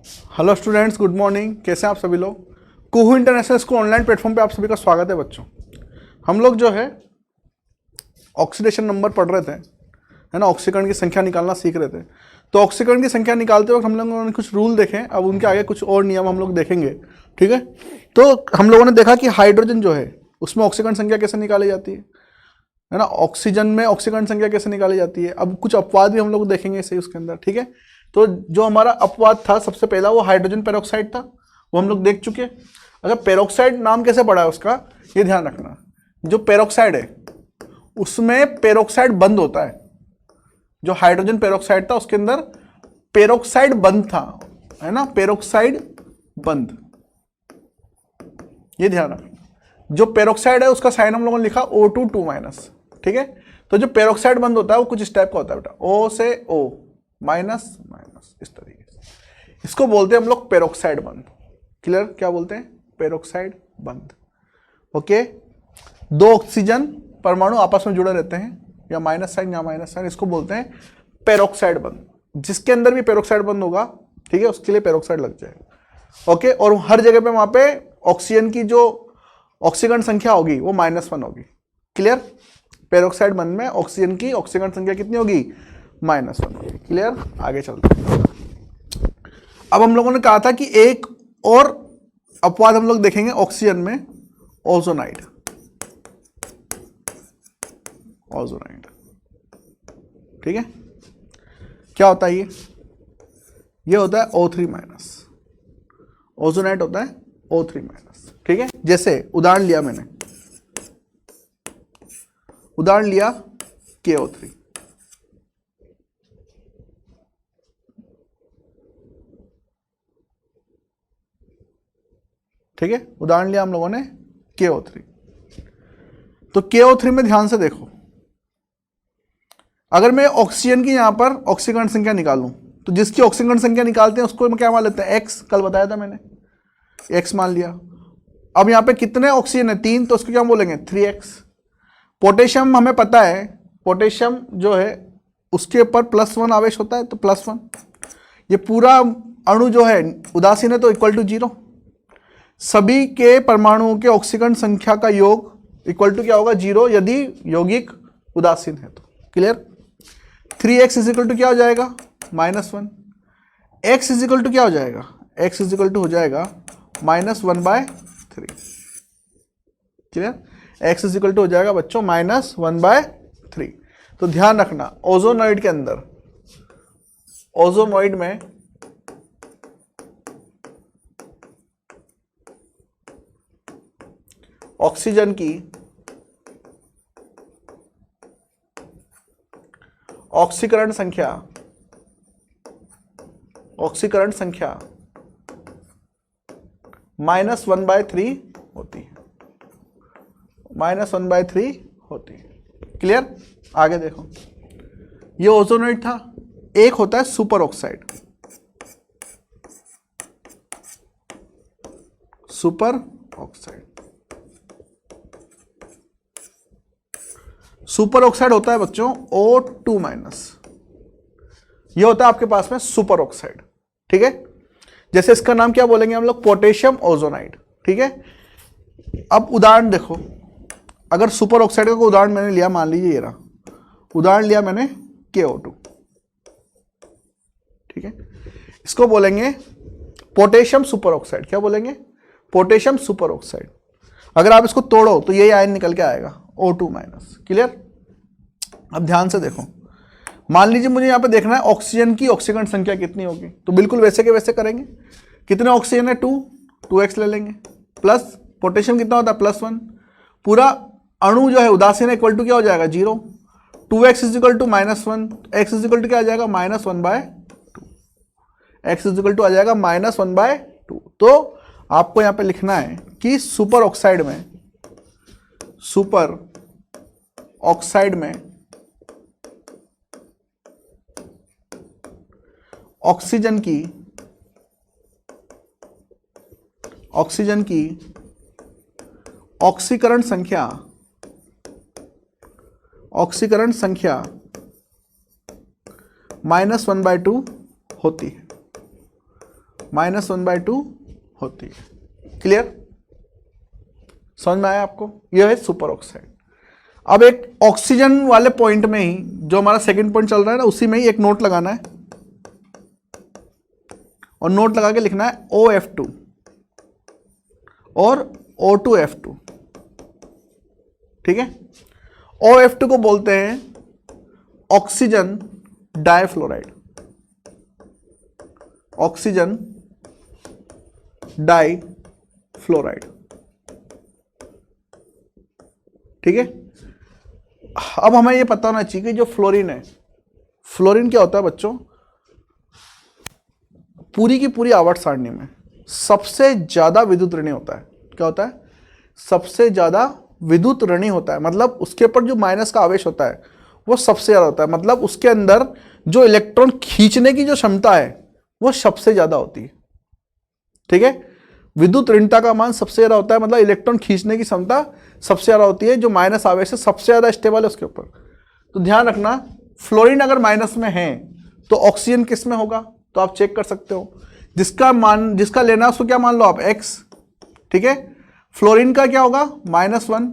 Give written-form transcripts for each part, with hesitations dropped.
Hello students, good morning. कैसे हैं आप सभी लोग। कुहू इंटरनेशनल स्कूल ऑनलाइन प्लेटफॉर्म पे आप सभी का स्वागत है बच्चों। हम लोग जो है ऑक्सीडेशन नंबर पढ़ रहे थे, है ना। ऑक्सीकरण की संख्या निकालना सीख रहे थे। तो ऑक्सीकरण की संख्या निकालते वक्त हम लोगों ने कुछ रूल देखे। अब उनके आगे कुछ और नियम हम लोग देखेंगे, ठीक है। तो हम लोगों ने देखा कि हाइड्रोजन जो है उसमें ऑक्सीकरण संख्या कैसे निकाली जाती है ना। ऑक्सीजन में ऑक्सीकरण संख्या कैसे निकाली जाती है। अब कुछ अपवाद भी हम लोग देखेंगे इसे उसके अंदर, ठीक है। तो जो हमारा अपवाद था सबसे पहला वो हाइड्रोजन पेरोक्साइड था, वो हम लोग देख चुके हैं। अच्छा, पेरोक्साइड नाम कैसे पड़ा है उसका, ये ध्यान रखना। जो पेरोक्साइड है उसमें पेरोक्साइड बंद होता है। जो हाइड्रोजन पेरोक्साइड था उसके अंदर पेरोक्साइड बंद था, है ना। पेरोक्साइड बंद, ये ध्यान रखना। जो पेरोक्साइड है उसका साइन हम लोगों ने लिखा O2 2-, ठीक है। तो जो पेरोक्साइड बंद होता है वो कुछ इस टाइप का होता है बेटा, O से O माइनस माइनस, इस तरीके से। इसको बोलते हैं हम लोग पेरोक्साइड बंद। क्लियर, क्या बोलते हैं, पेरोक्साइड बंद। ओके, दो ऑक्सीजन परमाणु आपस में जुड़े रहते हैं, या माइनस साइन या माइनस साइन, इसको बोलते हैं पेरोक्साइड बंद। जिसके अंदर भी पेरोक्साइड बंद होगा, ठीक है, उसके लिए पेरोक्साइड लग जाएगा। ओके, और हर जगह पे वहां पे ऑक्सीजन की जो ऑक्सीकरण संख्या होगी वो -1 होगी। क्लियर, पेरोक्साइड बंद में ऑक्सीजन की ऑक्सीकरण संख्या कितनी होगी, -1 होगी। क्लियर, आगे चलते हैं। अब हम लोगों ने कहा था कि एक और अपवाद हम लोग देखेंगे ऑक्सीजन में, ओजोनाइड। ओजोनाइड, ठीक है। क्या होता है ये होता है O3-। ओजोनाइड होता है O3-, ठीक है। जैसे उदाहरण लिया मैंने, उदाहरण लिया KO3, ठीक है। उदाहरण लिया हम लोगों ने KO3। तो KO3 में ध्यान से देखो, अगर मैं ऑक्सीजन की यहां पर ऑक्सीकरण संख्या निकालूं तो जिसकी ऑक्सीकरण संख्या निकालते हैं उसको क्या मान लेते हैं, X। कल बताया था मैंने, X मान लिया। अब यहां पे कितने ऑक्सीजन है, 3, तो उसको क्या बोलेंगे, 3X। पोटेशियम हमें पता है, पोटेशियम जो है उसके ऊपर +1 आवेश होता है, तो +1। ये पूरा अणु जो है उदासीन है तो इक्वल टू 0। सभी के परमाणुओं के ऑक्सीकरण संख्या का योग इक्वल टू क्या होगा, 0, यदि यौगिक उदासीन है तो। Clear, 3x is equal to क्या हो जाएगा, -1। x इज इक्वल टू क्या हो जाएगा, x इज इक्वल टू हो जाएगा -1/3। Clear, x is equal to हो जाएगा बच्चों -1/3। तो ध्यान रखना, ओजोनॉइड के अंदर, ओजोनॉइड में ऑक्सीजन की ऑक्सीकरण संख्या -1/3 होती है, -1/3 होती है। क्लियर, आगे देखो, ये ओजोनॉइड था। एक होता है super oxide, super oxide. Super oxide होता है बच्चों O2-। ये होता है आपके पास में सुपर ऑक्साइड, ठीक है। जैसे इसका नाम क्या बोलेंगे हम लोग, पोटेशियम ओजोनाइड, ठीक है। अब उदाहरण देखो, अगर सुपर ऑक्साइड का कोई उदाहरण मैंने लिया, मान लीजिए ये रहा उदाहरण लिया मैंने KO2, ठीक है। इसको बोलेंगे पोटेशियम सुपर ऑक्साइड। क्या बोलेंगे, पोटेशियम सुपर ऑक्साइड। अगर आप इसको तोड़ो तो यही आयन निकल के आएगा, O2-। क्लियर, अब ध्यान से देखो, मान लीजिए मुझे यहां पे देखना है ऑक्सीजन की ऑक्सीकरण संख्या कितनी होगी, तो बिल्कुल वैसे के वैसे करेंगे। कितने ऑक्सीजन है, 2x ले लेंगे, प्लस पोटेशियम कितना होता है, +1। पूरा अणु जो है उदासीन है, इक्वल टू क्या हो जाएगा, 0। 2x is equal to -1, x is equal to क्या आ जाएगा, -1/2। x इज इक्वल टू आ जाएगा -1/2। तो आपको यहां पे लिखना है कि सुपर ऑक्साइड में ऑक्सीजन की ऑक्सीकरण संख्या -1/2 होती है। -1/2 होती है। क्लियर, समझ में आया आपको? यह है सुपर ऑक्साइड। अब एक ऑक्सीजन वाले पॉइंट में ही जो हमारा सेकंड पॉइंट चल रहा है ना, उसी में ही एक नोट लगाना है और नोट लगा के लिखना है OF2 और O2F2। ठीक है, OF2 को बोलते हैं ऑक्सीजन डाइफ्लोराइड, ऑक्सीजन डाइफ्लोराइड। ठीक है, अब हमें यह पता होना चाहिए कि जो फ्लोरीन है, फ्लोरीन क्या होता है बच्चों, पूरी की पूरी आवर्त सारणी में सबसे ज्यादा विद्युत ऋणी होता है। क्या होता है? सबसे ज्यादा विद्युत ऋणी होता है। मतलब उसके ऊपर जो माइनस का आवेश होता है वो सबसे ज्यादा होता है। मतलब उसके अंदर जो इलेक्ट्रॉन खींचने की जो क्षमता है वो सबसे ज्यादा होती है। ठीक है, विद्युत ऋणता का मान सबसे ज्यादा होता है, मतलब इलेक्ट्रॉन खींचने की क्षमता सबसे ज्यादा होती है। जो माइनस आवेश है सबसे ज्यादा स्टेबल है उसके ऊपर। तो ध्यान रखना, फ्लोरीन अगर माइनस में है तो ऑक्सीजन किस में होगा, तो आप चेक कर सकते हो। जिसका लेना है उसको क्या मान लो आप, x। ठीक है, फ्लोरीन का क्या होगा, -1,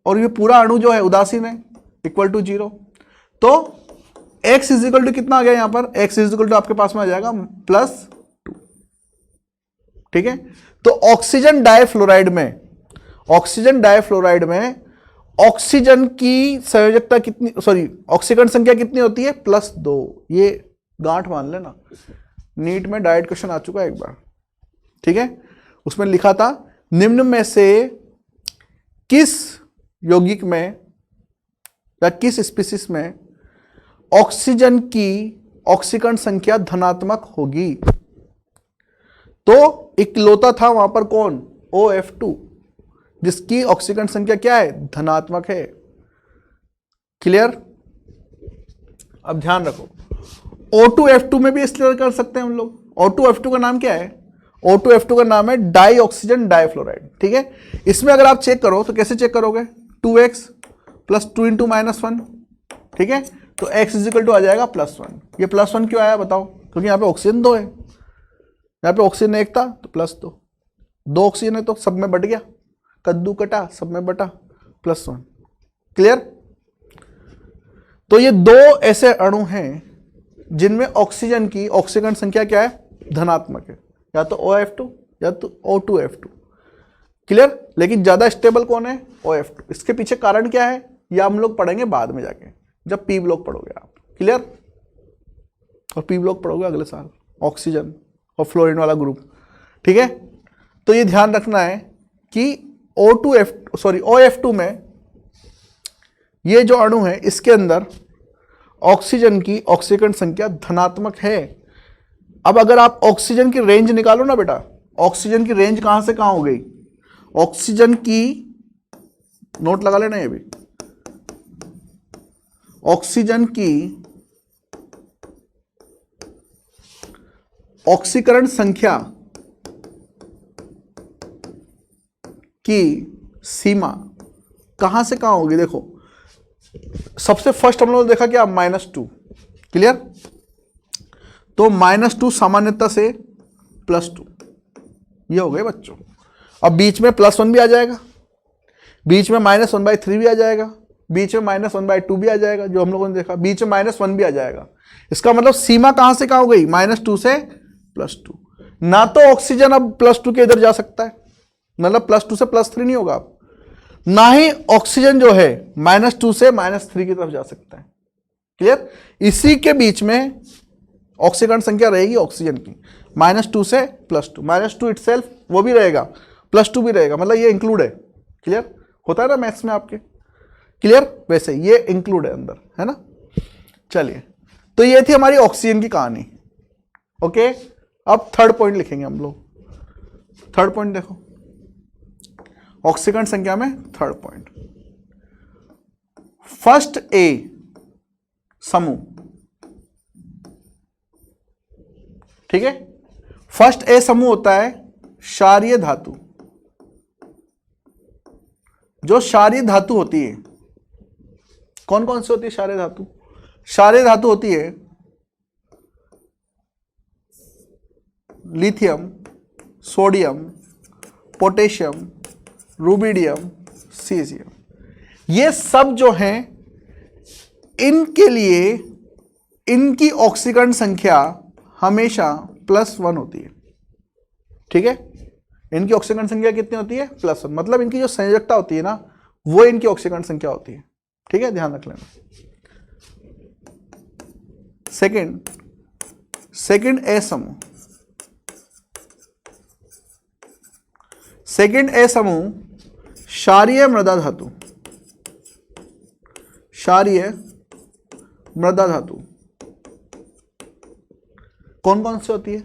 और ये पूरा अणु जो है उदासीन है, =0। तो x इजिकल टू कितना आ गया यहां पर, x इजिकल टू आपके पास में आ जाएगा +2। ठीक है, तो ऑक्सीजन डाइफ्लोराइड में, ऑक्सीजन डाइफ्लोराइड में ऑक्सीजन की संयोजकता कितनी, सॉरी ऑक्सीकरण संख्या कितनी होती है, +2। ये गांठ मान लेना, नीट में डायरेक्ट क्वेश्चन आ चुका है एक बार। ठीक है, उसमें लिखा था निम्न में से किस यौगिक में या किस स्पीसीज में ऑक्सीजन की ऑक्सीकरण संख्या धनात्मक होगी। तो इकलौता था वहां पर कौन, OF2, जिसकी ऑक्सीकरण संख्या क्या है, धनात्मक है। क्लियर, अब ध्यान रखो, O2F2 में भी इसलिए कर सकते हैं हम लोग। O2F2 का नाम क्या है, O2F2 का नाम है डाई ऑक्सीजन डाइफ्लोराइड। ठीक है, इसमें अगर आप चेक करो तो कैसे चेक करोगे, 2x + 2 × -1। ठीक है, तो x इजिकल टू आ जाएगा +1। ये +1 क्यों आया बताओ, क्योंकि यहाँ पे ऑक्सीजन 2 है, यहाँ पे ऑक्सीजन 1 था तो +2, 2 ऑक्सीजन है तो सब में बट गया, कद्दू कटा सब में बटा, +1। क्लियर, तो ये दो ऐसे अणु हैं जिनमें ऑक्सीजन की ऑक्सीकरण संख्या क्या है, धनात्मक है, या तो OF2 या तो O2F2। क्लियर, लेकिन ज्यादा स्टेबल कौन है, OF2। इसके पीछे कारण क्या है या हम लोग पढ़ेंगे बाद में जाके, जब पी ब्लॉक पढ़ोगे आप। क्लियर, और पी ब्लॉक पढ़ोगे अगले साल, ऑक्सीजन और फ्लोरीन वाला ग्रुप। ठीक है, तो ये ध्यान रखना है कि OF2 में ये जो अणु है इसके अंदर ऑक्सीजन की ऑक्सीकरण संख्या धनात्मक है। अब अगर आप ऑक्सीजन की रेंज निकालो ना बेटा, ऑक्सीजन की रेंज कहां से कहां हो गई, ऑक्सीजन की, नोट लगा लेना ये भी, ऑक्सीजन की ऑक्सीकरण संख्या की सीमा कहां से कहां होगी। देखो सबसे फर्स्ट हम लोगों ने देखा क्या, -2। क्लियर, तो -2 सामान्यता से +2, ये हो गए बच्चों। अब बीच में +1 भी आ जाएगा, बीच में -1/3 भी आ जाएगा, बीच में -1/2 भी आ जाएगा, जो हम लोगों ने देखा, बीच में -1 भी आ जाएगा। इसका मतलब सीमा कहां से कहां हो गई, -2 से +2। ना तो ऑक्सीजन अब +2 के इधर जा सकता है, मतलब +2 से +3 नहीं होगा, ना ही ऑक्सीजन जो है -2 से -3 की तरफ जा सकता है। क्लियर, इसी के बीच में ऑक्सीकरण संख्या रहेगी ऑक्सीजन की, -2 से +2, -2 इटसेल्फ वो भी रहेगा, +2 भी रहेगा, मतलब ये इंक्लूड है। क्लियर, होता है ना मैथ्स में आपके। क्लियर, वैसे ये इंक्लूड है अंदर, है ना। चलिए, तो ये थी हमारी ऑक्सीजन की कहानी। ओके, अब थर्ड पॉइंट लिखेंगे हम लोग। थर्ड पॉइंट देखो, ऑक्सीकरण संख्या में थर्ड पॉइंट, फर्स्ट ए समूह। ठीक है, फर्स्ट ए समूह होता है क्षारीय धातु। जो क्षारीय धातु होती है, कौन कौन सी होती है क्षारीय धातु, क्षारीय धातु होती है lithium, sodium, potassium, rubidium, caesium, ये सब जो हैं इनके लिए इनकी ऑक्सीकरण संख्या हमेशा +1 होती है। ठीक है, इनकी ऑक्सीकरण संख्या कितनी होती है? +1, मतलब इनकी जो संयोजकता होती है ना, वो इनकी ऑक्सीकरण संख्या होती है। ठीक है, ध्यान रख लेना। सेकंड ए समूह, सेकंड ए समूह क्षारीय मृदा धातु, क्षारीय मृदा धातु कौन कौन सी होती है?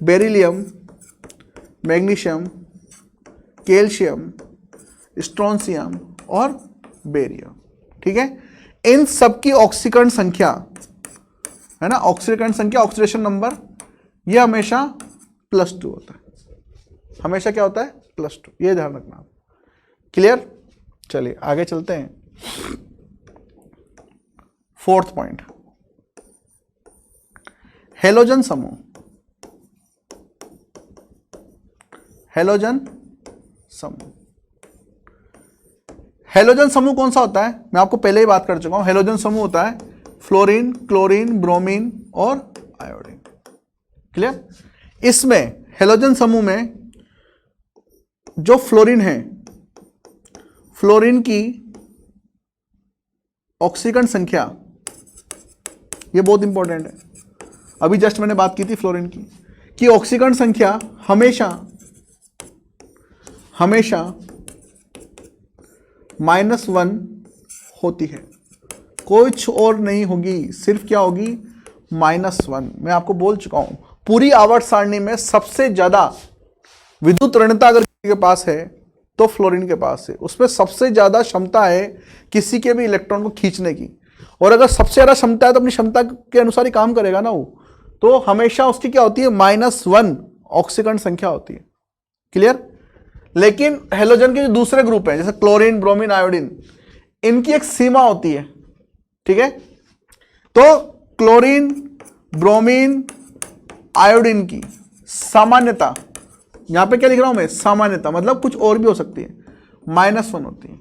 बेरिलियम, मैग्नीशियम, कैल्शियम, स्ट्रोंसियम और बेरियम। ठीक है, इन सब की ऑक्सीकरण संख्या है ना, ऑक्सीकरण संख्या, ऑक्सीडेशन नंबर, ये हमेशा +2 होता है। हमेशा क्या होता है? +2, ये ध्यान रखना। क्लियर? चलिए आगे चलते हैं। 4th पॉइंट, हेलोजन समूह। हेलोजन समूह, हेलोजन समूह कौन सा होता है? मैं आपको पहले ही बात कर चुका हूं। हेलोजन समूह होता है फ्लोरीन, क्लोरीन, ब्रोमीन और आयोडीन। क्लियर? इसमें हेलोजन समूह में जो फ्लोरीन है, फ्लोरीन की ऑक्सीकरण संख्या, ये बहुत इंपॉर्टेंट है। अभी जस्ट मैंने बात की थी फ्लोरीन की ऑक्सीकरण संख्या हमेशा -1 होती है, कुछ और नहीं होगी, सिर्फ क्या होगी? -1। मैं आपको बोल चुका हूं, पूरी आवर्त सारणी में सबसे ज्यादा विद्युत ऋणता अगर किसी के पास है तो फ्लोरीन के पास है। उसमें सबसे ज्यादा क्षमता है किसी के भी इलेक्ट्रॉन को खींचने की, और अगर सबसे ज्यादा क्षमता है तो अपनी क्षमता के अनुसार ही काम करेगा ना वो, तो हमेशा उसकी क्या होती है? -1 ऑक्सीकरण संख्या होती है। क्लियर? लेकिन हेलोजन के जो दूसरे ग्रुप हैं, जैसे क्लोरीन, ब्रोमीन, आयोडीन, इनकी एक सीमा होती है। ठीक है, तो क्लोरीन, ब्रोमीन, आयोडीन की सामान्यता, यहां पे क्या लिख रहा हूं मैं? सामान्यता, मतलब कुछ और भी हो सकती है, -1 होती है।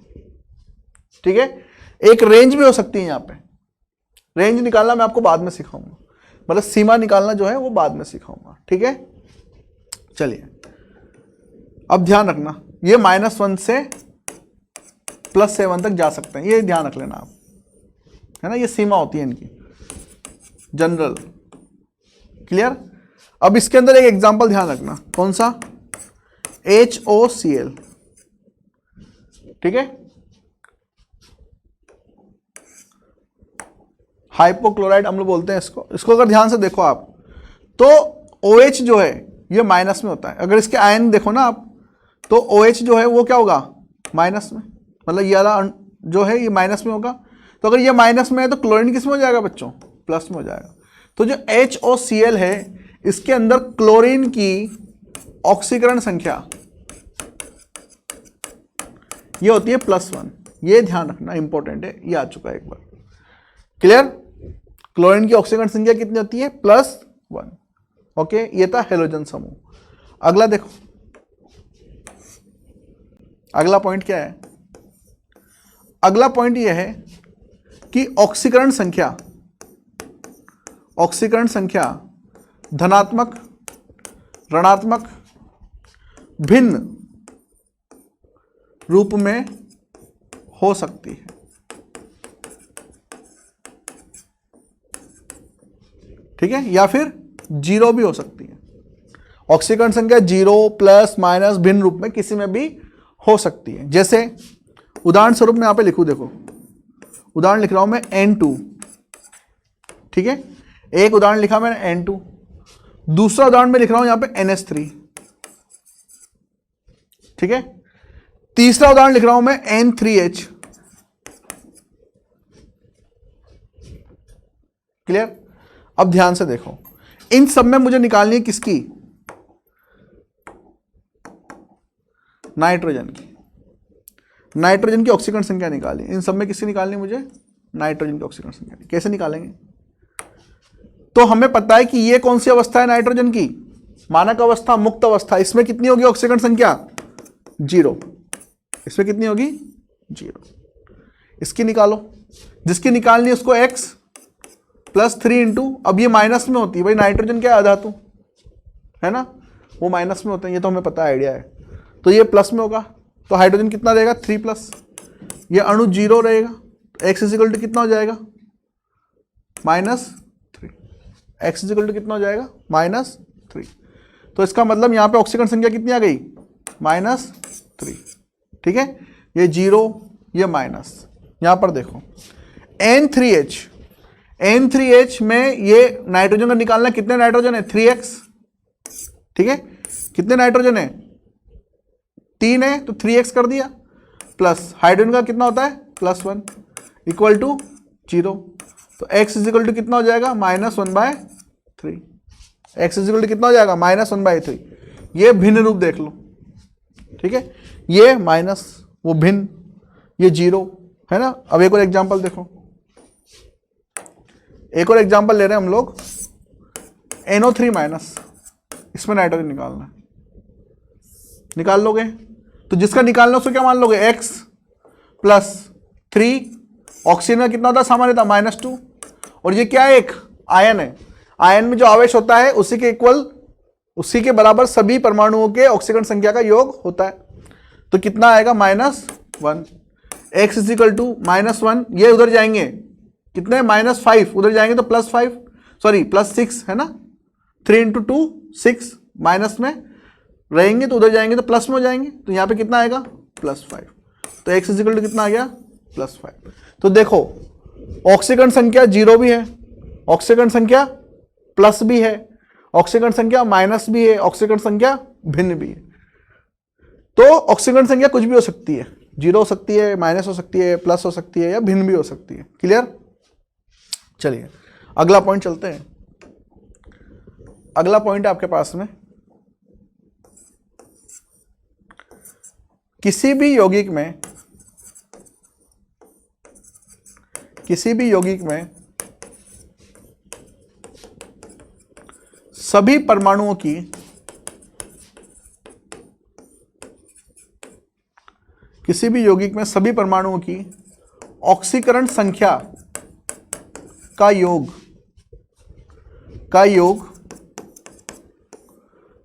ठीक है, एक रेंज भी हो सकती है। यहां पे रेंज निकालना मैं आपको बाद में सिखाऊंगा, मतलब सीमा निकालना जो है वो बाद में सिखाऊंगा। ठीक है, चलिए अब ध्यान रखना, ये -1 से +7 तक जा सकते हैं, ये ध्यान रख लेना आप, है ना, ये सीमा होती है इनकी जनरल। क्लियर? अब इसके अंदर एक एग्जांपल ध्यान रखना, कौन सा? HOCl। ठीक है, हाइपोक्लोराइड अम्ल बोलते हैं इसको। इसको अगर ध्यान से देखो आप, तो OH जो है ये माइनस में होता है। अगर इसके आयन देखो ना आप, तो OH जो है वो क्या होगा? माइनस में, मतलब ये वाला जो है ये माइनस में होगा। तो अगर ये माइनस में है तो क्लोरीन किस में हो जाएगा बच्चों? प्लस में हो जाएगा। तो जो HOCl है, इसके अंदर क्लोरीन की ऑक्सीकरण संख्या ये होती है +1। ये ध्यान रखना, इंपॉर्टेंट है, ये आ चुका है एक बार। क्लियर? क्लोरीन की ऑक्सीकरण संख्या कितनी होती है? +1। ओके, ये था हेलोजन समूह। अगला देखो, अगला पॉइंट क्या है? अगला पॉइंट यह है कि ऑक्सीकरण संख्या धनात्मक, ऋणात्मक, भिन्न रूप में हो सकती है। ठीक है, या फिर 0 भी हो सकती है। ऑक्सीकरण संख्या 0, प्लस, माइनस, भिन्न रूप में किसी में भी हो सकती है। जैसे उदाहरण स्वरूप मैं यहां पे लिखूं, देखो उदाहरण लिख रहा हूं मैं N2। ठीक है, एक उदाहरण लिखा मैंने N2, दूसरा उदाहरण मैं लिख रहा हूं यहां पे NH3। ठीक है, तीसरा उदाहरण लिख रहा हूं मैं N3H। क्लियर? अब ध्यान से देखो, इन सब में मुझे निकालनी है किसकी? नाइट्रोजन की। नाइट्रोजन की ऑक्सीकरण संख्या निकाली। इन सब में किसकी निकालनी है मुझे? नाइट्रोजन की ऑक्सीकरण संख्या। कैसे निकालेंगे? तो हमें पता है कि ये कौन सी अवस्था है नाइट्रोजन की? मानक अवस्था, मुक्त अवस्था, इसमें कितनी होगी ऑक्सीकरण संख्या? 0। इसमें कितनी होगी? 0। इसकी निकालो, जिसकी निकालनी है उसको x प्लस 3 इंटू, अब ये माइनस में होती है भाई, नाइट्रोजन क्या है? अधातु है ना, वो माइनस में होते हैं, ये तो हमें पता है, आइडिया है। तो ये प्लस में होगा, तो हाइड्रोजन कितना देगा? 3 प्लस, ये अणु 0 रहेगा, x इजिकल टू कितना हो जाएगा? -3। x इजिकल टू कितना हो जाएगा? -3। तो इसका मतलब यहाँ पे ऑक्सीकरण संख्या कितनी आ गई? -3। ठीक है, ये 0, ये माइनस। यहाँ पर देखो N3H में ये नाइट्रोजन का निकालना, कितने नाइट्रोजन है? 3x। ठीक है, कितने नाइट्रोजन है? 3 है, तो 3x कर दिया, प्लस हाइड्रोजन का कितना होता है? +1 इक्वल टू 0। तो x इजिकल टू कितना हो जाएगा? -1/3। x इजिकल टू कितना हो जाएगा? -1/3। ये भिन्न रूप देख लो, ठीक है, ये माइनस, वो भिन्न, ये 0 है ना। अब एक और एग्जांपल देखो, एक और एग्जांपल ले रहे हैं हम लोग, NO3-, इसमें नाइट्रोजन निकालना है, निकाल लोगे, तो जिसका निकालना उसको क्या मान लोगे? x प्लस 3, ऑक्सीजन का कितना होता है सामान्यतः? -2, और ये क्या है? एक आयन है, आयन में जो आवेश होता है उसी के इक्वल, उसी के बराबर सभी परमाणुओं के ऑक्सीकरण संख्या का योग होता है, तो कितना आएगा? -1। x इजिकल टू -1, ये उधर जाएंगे कितने? -5, उधर जाएंगे तो +5, सॉरी +6 है ना, 3 × 2 6, माइनस में रहेंगे तो उधर जाएंगे तो प्लस में हो जाएंगे, तो यहाँ पे कितना आएगा? +5। तो x इजिकल टू कितना आ गया? +5। तो देखो ऑक्सीकरण संख्या 0 भी है, ऑक्सीकरण संख्या प्लस भी है, ऑक्सीकरण संख्या माइनस भी है, ऑक्सीकरण संख्या भिन्न भी है। तो ऑक्सीकरण संख्या कुछ भी हो सकती है, 0 हो सकती है, माइनस हो सकती है, प्लस हो सकती है, या भिन्न भी हो सकती है। क्लियर? चलिए अगला पॉइंट चलते हैं। अगला पॉइंट है आपके पास में, किसी भी यौगिक में सभी परमाणुओं की ऑक्सीकरण संख्या का योग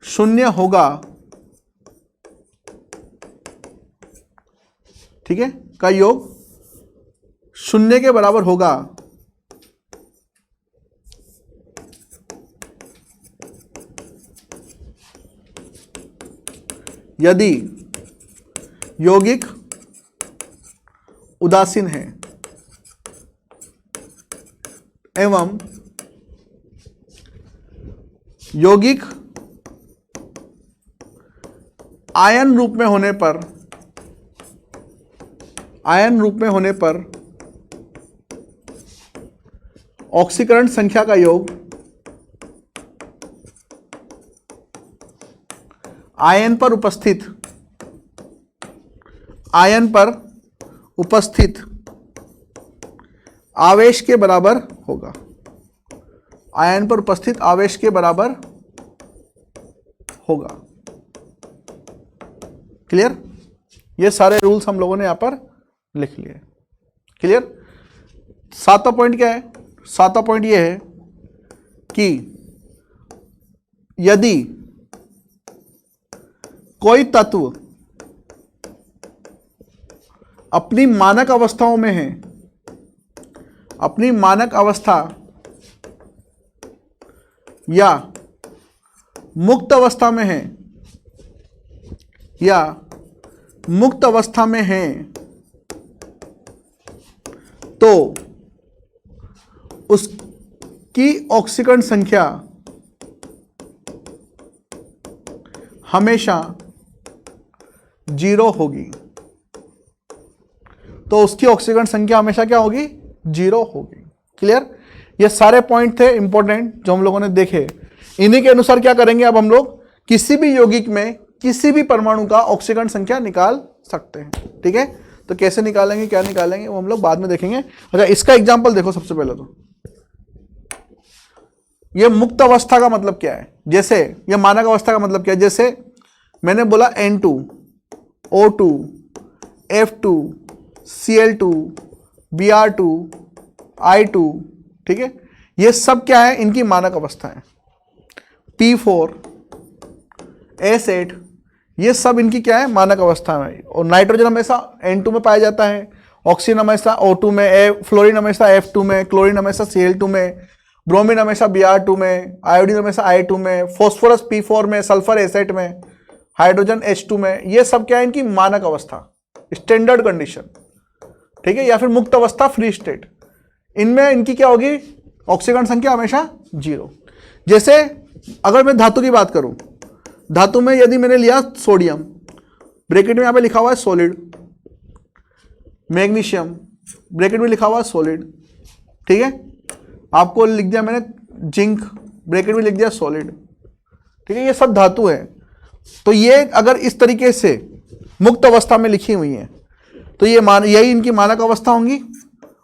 0 होगा। ठीक है, का योग 0 के बराबर होगा यदि यौगिक उदासीन है एवं यौगिक आयन रूप में होने पर ऑक्सीकरण संख्या का योग आयन पर उपस्थित आवेश के बराबर होगा। आयन पर उपस्थित आवेश के बराबर होगा। क्लियर? ये सारे रूल्स हम लोगों ने यहां पर लिख लिए। क्लियर? 7वां पॉइंट क्या है? 7वां पॉइंट ये है कि यदि कोई तत्व अपनी मानक अवस्थाओं में है, अपनी मानक अवस्था या मुक्त अवस्था में है, तो उसकी ऑक्सीकरण संख्या हमेशा 0 होगी। तो उसकी ऑक्सीकरण संख्या हमेशा क्या होगी? 0 होगी। क्लियर? ये सारे पॉइंट थे इंपॉर्टेंट जो हम लोगों ने देखे। इन्हीं के अनुसार क्या करेंगे, अब हम लोग किसी भी यौगिक में किसी भी परमाणु का ऑक्सीकरण संख्या निकाल सकते हैं। ठीक है, तो कैसे निकालेंगे, क्या निकालेंगे, वो हम लोग बाद में देखेंगे। अच्छा, इसका एग्जाम्पल देखो। सबसे पहले तो ये मुक्त अवस्था का मतलब क्या है, जैसे ये मानक अवस्था का मतलब क्या है, जैसे मैंने बोला N2, O2, F2, Cl2, Br2, I2, ठीक है, ये सब क्या है, इनकी मानक अवस्था है। P4, S8, ये सब इनकी क्या है, मानक अवस्था में। और नाइट्रोजन हमेशा N2 में पाया जाता है, ऑक्सीजन हमेशा O2 में, फ्लोरीन हमेशा F2 में, क्लोरीन हमेशा Cl2 में, ब्रोमीन हमेशा Br2 में, आयोडीन हमेशा I2 में, फॉस्फोरस P4 में, सल्फर S8 में, हाइड्रोजन H2 में। ये सब क्या है, इनकी मानक अवस्था, स्टैंडर्ड कंडीशन, ठीक है, या फिर मुक्त अवस्था, फ्री स्टेट। इनमें इनकी क्या होगी, ऑक्सीकरण संख्या हमेशा 0। जैसे अगर मैं धातु की बात करूं, धातु में यदि मैंने लिया सोडियम, ब्रैकेट में यहां पे लिखा हुआ है सॉलिड, मैग्नीशियम ब्रैकेट में लिखा हुआ है सॉलिड, ठीक है, आपको लिख दिया मैंने जिंक, ब्रैकेट में लिख दिया सॉलिड, ठीक है, ये सब धातु है। तो ये अगर इस तरीके से मुक्त अवस्था में लिखी हुई है तो ये यही इनकी मानक अवस्था होंगी,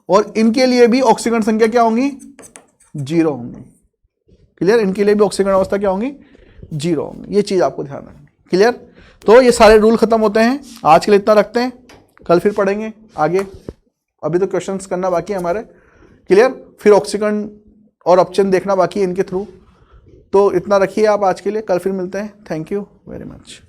और इनके लिए भी ऑक्सीकरण संख्या क्या होंगी, 0 होंगी। क्लियर, इनके लिए भी ऑक्सीकरण अवस्था क्या होंगी, 0 होंगी। ये चीज आपको ध्यान रखनी। क्लियर, तो ये सारे रूल खत्म होते हैं। आज के लिए इतना रखते हैं, कल फिर पढ़ेंगे आगे, अभी तो क्वेश्चंस करना बाकी है हमारे। क्लियर, फिर ऑक्सीकरण और अपचन देखना बाकी है इनके थ्रू। तो इतना रखिए आप आज के लिए, कल फिर मिलते हैं। Thank you very much.